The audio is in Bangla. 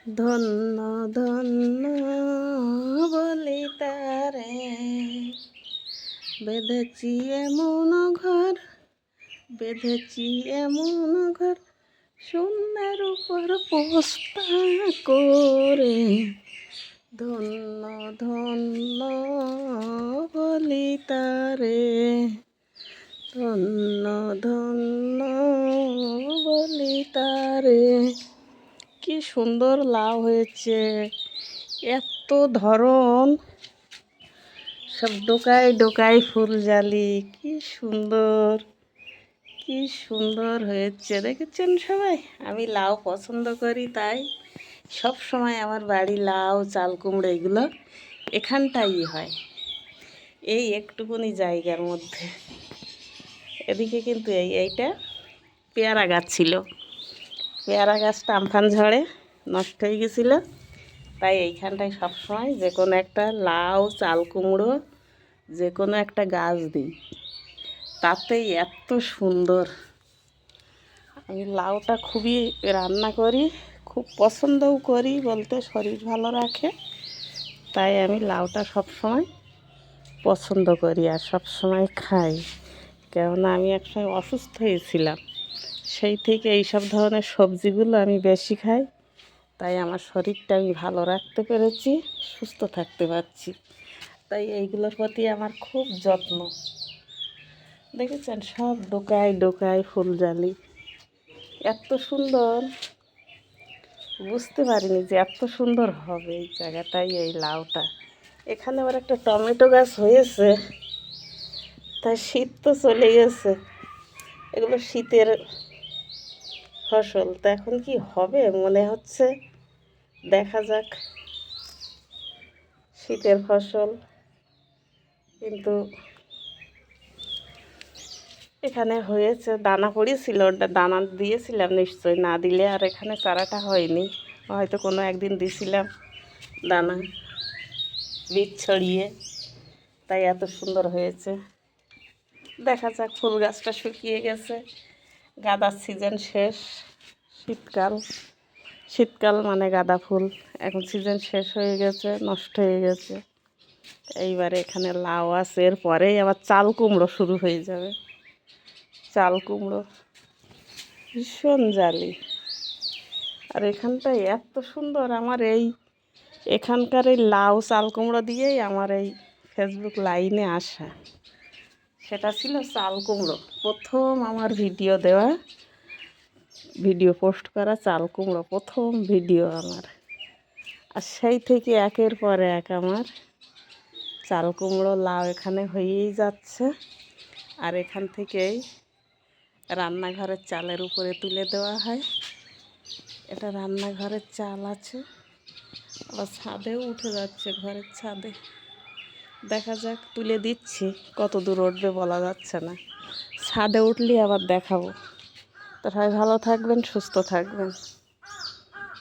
ধন্য ধন্য বলি তারে, বেঁধেছি এমন ঘর, বেঁধেছি এমন ঘর, শূন্যের উপর পোস্তা করে। ধন্য ধন্য বলি তারে, ধন্য ধন্য বলি তারে। কি সুন্দর লাউ হয়েছে, এত ধরন, সব ডোকায় ডোকায় ফুল জালি। কি সুন্দর, কি সুন্দর হয়েছে দেখেছেন সবাই। আমি লাউ পছন্দ করি, তাই সব সময় আমার বাড়ি লাউ, চাল কুমড়ো এগুলো এখানটাই হয়, এই একটুকুনি জায়গার মধ্যে। এদিকে কিন্তু এইটা পেয়ারা গাছ ছিল, পেয়ারা গাছটা আমফান ঝড়ে নষ্ট হয়ে গেছিল, তাই এইখানটায় সবসময় যে কোনো একটা লাউ, চাল কুমড়ো যে কোনো একটা গাছ দিই, তাতেই এত সুন্দর। আমি লাউটা খুবই রান্না করি, খুব পছন্দও করি, বলতে শরীর ভালো রাখে, তাই আমি লাউটা সবসময় পছন্দ করি আর সবসময় খাই। কেননা আমি একসময় অসুস্থ হয়েছিলাম, সেই থেকে এইসব ধরনের সবজিগুলো আমি বেশি খাই, তাই আমার শরীরটা আমি ভালো রাখতে পেরেছি, সুস্থ থাকতে পারছি, তাই এইগুলোর প্রতি আমার খুব যত্ন। দেখেছেন সব ডোকায় ডোকায় ফুল জালি, এত সুন্দর, বুঝতে পারিনি যে এত সুন্দর হবে এই জায়গাটাই, এই লাউটা। এখানে আবার একটা টমেটো গাছ হয়েছে, তাই শীত তো চলে গেছে, এগুলো শীতের ফসল, তো এখন কি হবে মনে হচ্ছে, দেখা যাক। শীতের ফসল, কিন্তু এখানে হয়েছে, দানা পড়েছিল, ওটা দানা দিয়েছিলাম নিশ্চয়ই, না দিলে আর এখানে চারাটা হয়নি, হয়তো কোনো একদিন দিয়েছিলাম দানা, বীজ ছড়িয়ে, তাই এত সুন্দর হয়েছে। দেখা যাক, ফুল গাছটা শুকিয়ে গেছে, গাঁদার সিজন শেষ, শীতকাল, শীতকাল মানে গাঁদা ফুল, এখন সিজন শেষ হয়ে গেছে, নষ্ট হয়ে গেছে। এইবারে এখানে লাউ আছে, এরপরেই আবার চাল কুমড়ো শুরু হয়ে যাবে। চাল কুমড়ো ভীষণ জালি, আর এখানটায় এত সুন্দর, আমার এখানকার এই লাউ চাল কুমড়ো দিয়েই আমার এই ফেসবুক লাইনে আসা। সেটা ছিল চাল কুমড়ো, প্রথম আমার ভিডিও দেওয়া, ভিডিও পোস্ট করা চাল কুমড়ো প্রথম ভিডিও আমার, আর সেই থেকে একের পর এক আমার চাল কুমড়ো, লাউ এখানে হয়েই যাচ্ছে। আর এখান থেকেই রান্নাঘরের চালের উপরে তুলে দেওয়া হয়, এটা রান্নাঘরের চাল আছে, আবার ছাদেও উঠে যাচ্ছে, ঘরের ছাদে। দেখা যাক, তুলে দিচ্ছি, কত দূর উঠবে বলা যাচ্ছে না, ছাদে উঠলে আবার দেখাবো। তো সবাই ভালো থাকবেন, সুস্থ থাকবেন।